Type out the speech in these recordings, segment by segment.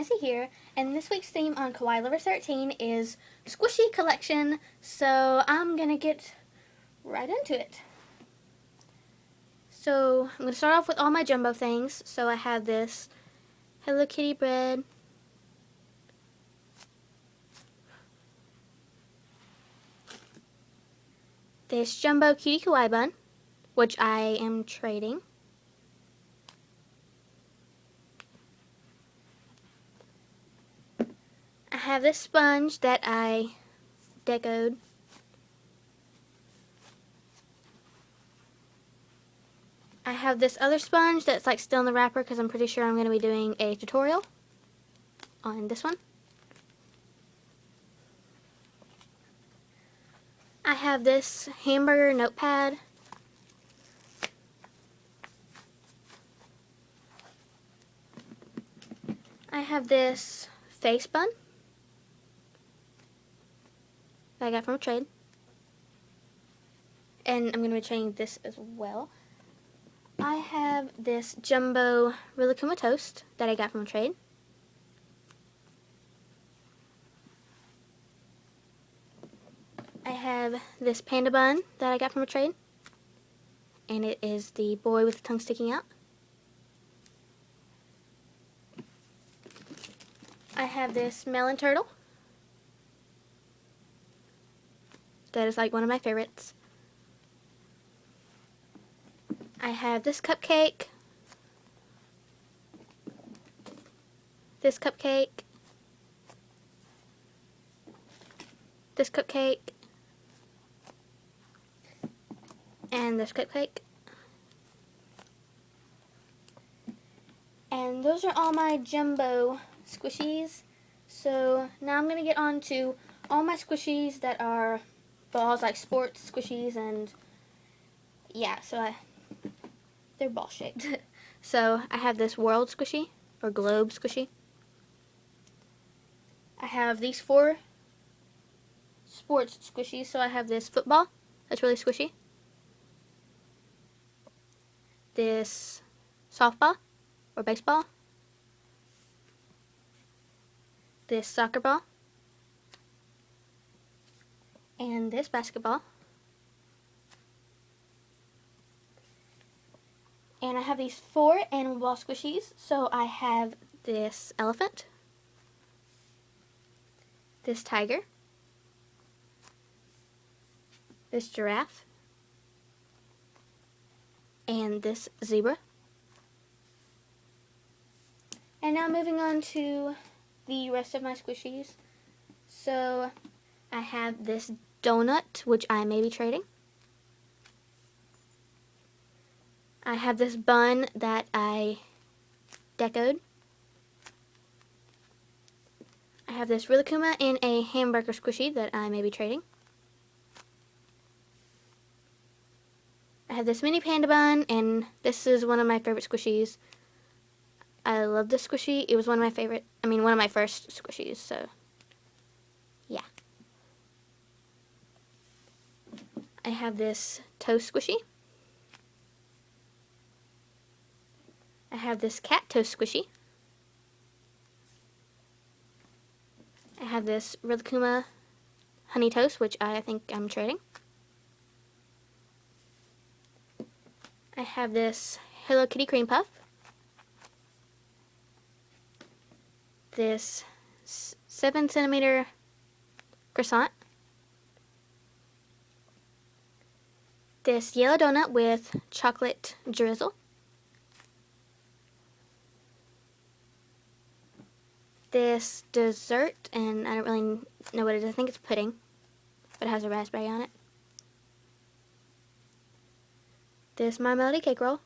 Mazzy here, and this week's theme on Kawaii Lover 13 is Squishy Collection, so I'm gonna get right into it. So I'm gonna start off with all my jumbo things. So I have this Hello Kitty bread, this jumbo cutie kawaii bun, which I am trading. I have this sponge that I decoed. I have this other sponge that's like still in the wrapper because I'm pretty sure I'm going to be doing a tutorial on this one. I have this hamburger notepad. I have this face bun that I got from a trade. And I'm going to be trading this as well. I have this jumbo Rilakkuma toast that I got from a trade. I have this panda bun that I got from a trade. And it is the boy with the tongue sticking out. I have this melon turtle. That is like one of my favorites. I have this cupcake, this cupcake, this cupcake, and this cupcake. And those are all my jumbo squishies. So now I'm going to get on to all my squishies that are balls, like sports squishies, and yeah, so they're ball shaped. So I have this world squishy, or globe squishy. I have these 4 sports squishies. So I have this football, that's really squishy. This softball, or baseball. This soccer ball. And this basketball. And I have these 4 animal ball squishies. So I have this elephant, this tiger, this giraffe, and this zebra. And now moving on to the rest of my squishies. So I have this donut, which I may be trading. I have this bun that I decoed. I have this Rilakkuma in a hamburger squishy that I may be trading. I have this mini panda bun, and this is one of my favorite squishies. I love this squishy. It was one of my first squishies, so yeah. I have this toast squishy. I have this cat toast squishy. I have this Rilakkuma honey toast, which I think I'm trading. I have this Hello Kitty cream puff. This 7cm croissant. This yellow donut with chocolate drizzle. This dessert, and I don't really know what it is. I think it's pudding, but it has a raspberry on it. This My Melody cake roll.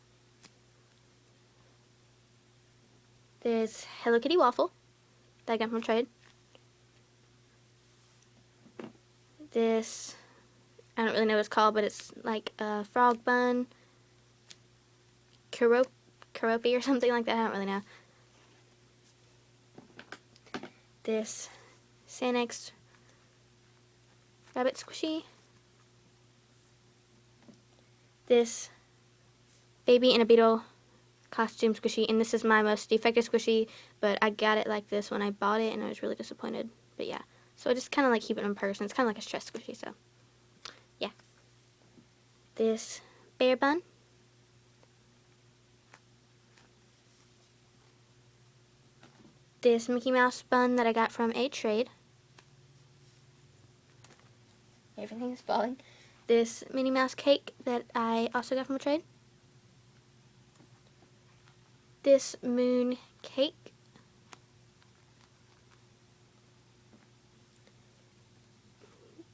This Hello Kitty waffle that I got from a trade. This, I don't really know what it's called, but it's like a frog bun, karopi or something like that. I don't really know. This Sanex rabbit squishy. This Baby and a Beetle costume squishy, and this is my most defective squishy, but I got it like this when I bought it, and I was really disappointed. But yeah, so I just kind of like keep it in person. It's kind of like a stress squishy, so yeah. This bear bun. This Mickey Mouse bun that I got from a trade. Everything is falling. This Minnie Mouse cake that I also got from a trade. This moon cake.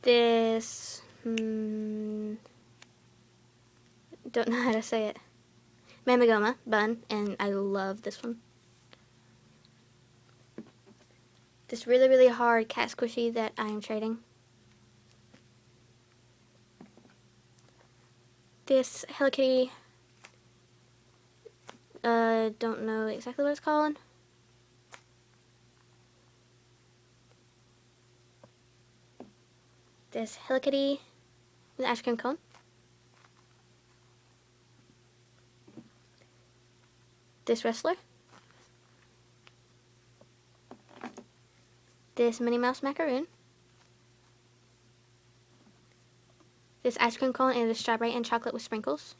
This, don't know how to say it, Mamagoma bun, and I love this one. This really, really hard cat squishy that I am trading. This Hello Kitty, don't know exactly what it's called. This Hello Kitty with ice cream cone. This wrestler. This Minnie Mouse macaroon. This ice cream cone, and the strawberry and chocolate with sprinkles.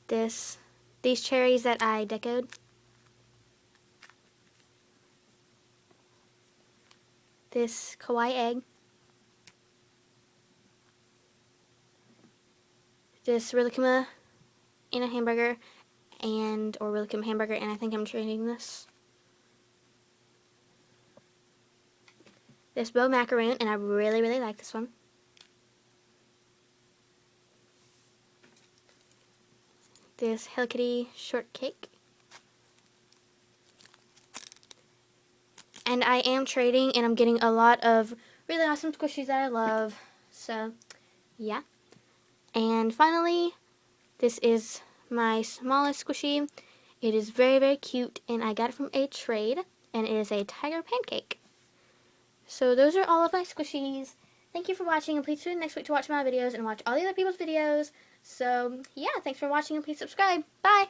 These cherries that I decoed. This kawaii egg. This Rilakkuma in a hamburger, or Rilakkuma hamburger, and I think I'm trading this. This bow macaroon, and I really, really like this one. This Hello Kitty shortcake. And I am trading, and I'm getting a lot of really awesome squishies that I love. So, yeah. And finally, this is my smallest squishy. It is very, very cute, and I got it from a trade, and it is a tiger pancake. So those are all of my squishies. Thank you for watching, and please tune in next week to watch my videos and watch all the other people's videos. So, yeah, thanks for watching, and please subscribe. Bye!